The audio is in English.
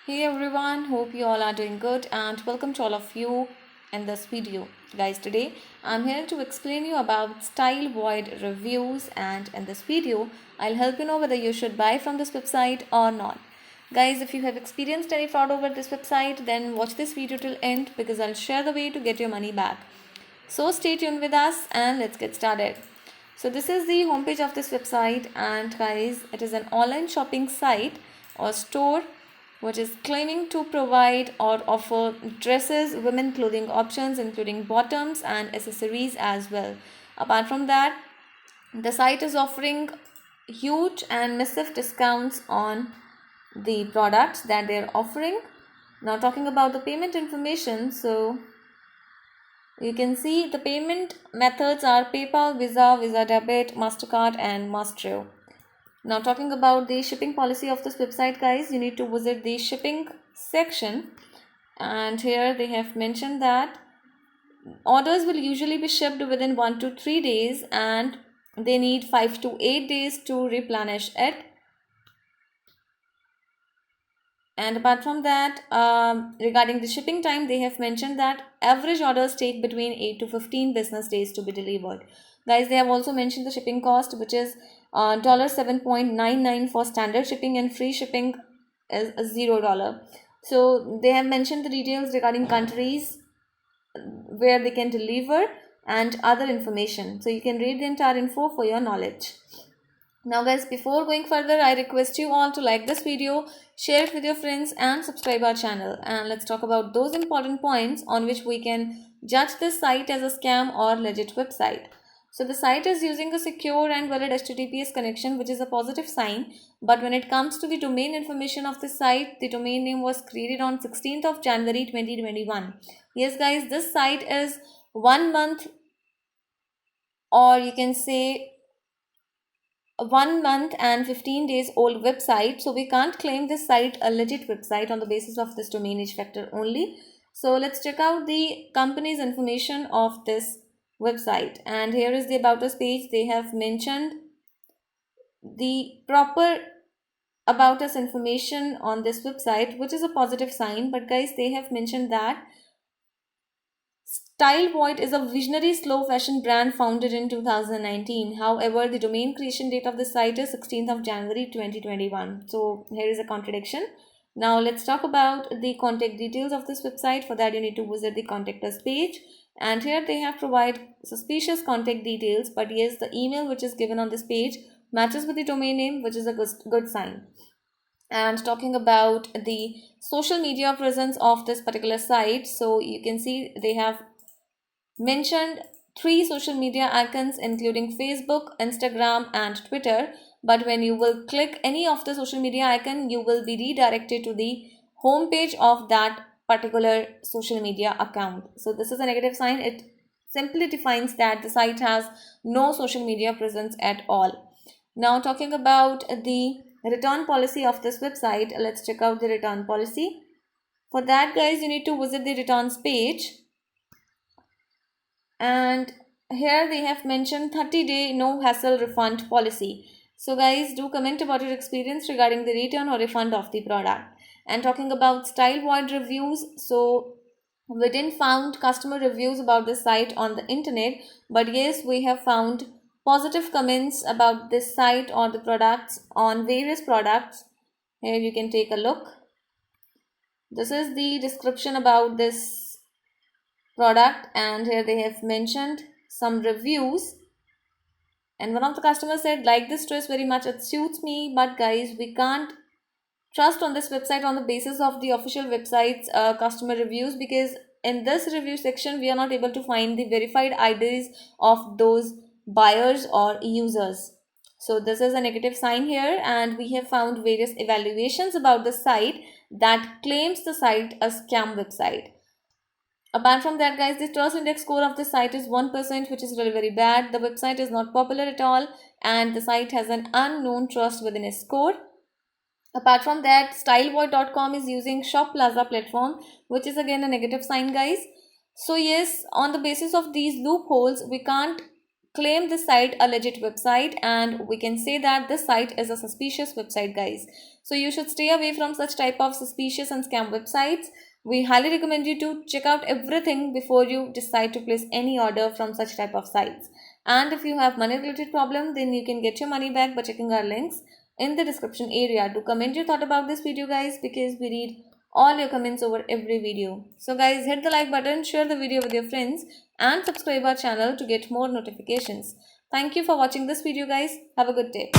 Hey everyone, hope you all are doing good and welcome to all of you in this video. Guys, today I'm here to explain you about style void reviews, and in this video I'll help you know whether you should buy from this website or not. Guys, if you have experienced any fraud over this website, then watch this video till end because I'll share the way to get your money back. So stay tuned with us and let's get started. So this is the homepage of this website, and guys, it is an online shopping site or store which is claiming to provide or offer dresses, women clothing options including bottoms and accessories as well. Apart from that, the site is offering huge and massive discounts on the products that they're offering. Now talking about the payment information, so you can see the payment methods are PayPal, Visa, Visa Debit, MasterCard and Mastro. Now talking about the shipping policy of this website, guys, you need to visit the shipping section, and here they have mentioned that orders will usually be shipped within 1 to 3 days and they need 5 to 8 days to replenish it. And apart from that, regarding the shipping time, they have mentioned that average orders take between 8 to 15 business days to be delivered. Guys, they have also mentioned the shipping cost, which is $7.99 for standard shipping, and free shipping is $0. So they have mentioned the details regarding countries where they can deliver and other information. So you can read the entire info for your knowledge. Now guys, before going further, I request you all to like this video, share it with your friends and subscribe our channel. And let's talk about those important points on which we can judge this site as a scam or legit website. So the site is using a secure and valid HTTPS connection, which is a positive sign. But when it comes to the domain information of the site, the domain name was created on 16th of January 2021. Yes guys, this site is 1 month, or you can say 1 month and 15 days old website, so we can't claim this site a legit website on the basis of this domain age factor only. So let's check out the company's information of this website, and here is the about us page. They have mentioned the proper about us information on this website, which is a positive sign. But guys, they have mentioned that Style Void is a visionary slow fashion brand founded in 2019. However, the domain creation date of the site is 16th of January 2021. So here is a contradiction. Now let's talk about the contact details of this website. For that, you need to visit the contact us page. And here they have provided suspicious contact details. But yes, the email which is given on this page matches with the domain name, which is a good sign. And talking about the social media presence of this particular site, so you can see they have mentioned 3 social media icons including Facebook, Instagram and Twitter. But when you will click any of the social media icon, you will be redirected to the home page of that particular social media account. So this is a negative sign. It simply defines that the site has no social media presence at all. Now talking about the return policy of this website, let's check out the return policy. For that guys, you need to visit the returns page, and here they have mentioned 30-day no hassle refund policy. So guys, do comment about your experience regarding the return or refund of the product. And talking about style void reviews, so we didn't found customer reviews about this site on the internet, but yes, we have found positive comments about this site or the products on various products. Here you can take a look. This is the description about this product, and here they have mentioned some reviews. And one of the customers said, like this dress very much, it suits me. But guys, we can't trust on this website on the basis of the official website's customer reviews, because in this review section we are not able to find the verified IDs of those buyers or users. So this is a negative sign here, and we have found various evaluations about the site that claims the site a scam website. Apart from that guys, the trust index score of the site is 1%, which is really very bad. The website is not popular at all, and the site has an unknown trust within its score. Apart from that, stylevoid.com is using Shop Plaza platform, which is again a negative sign guys. So yes, on the basis of these loopholes, we can't claim this site a legit website, and we can say that this site is a suspicious website, guys. So you should stay away from such type of suspicious and scam websites. We highly recommend you to check out everything before you decide to place any order from such type of sites. And if you have money related problem, then you can get your money back by checking our links in the description area. Do comment your thought about this video, guys, because we read all your comments over every video. So guys, hit the like button, share the video with your friends, and subscribe our channel to get more notifications. Thank you for watching this video, guys. Have a good day.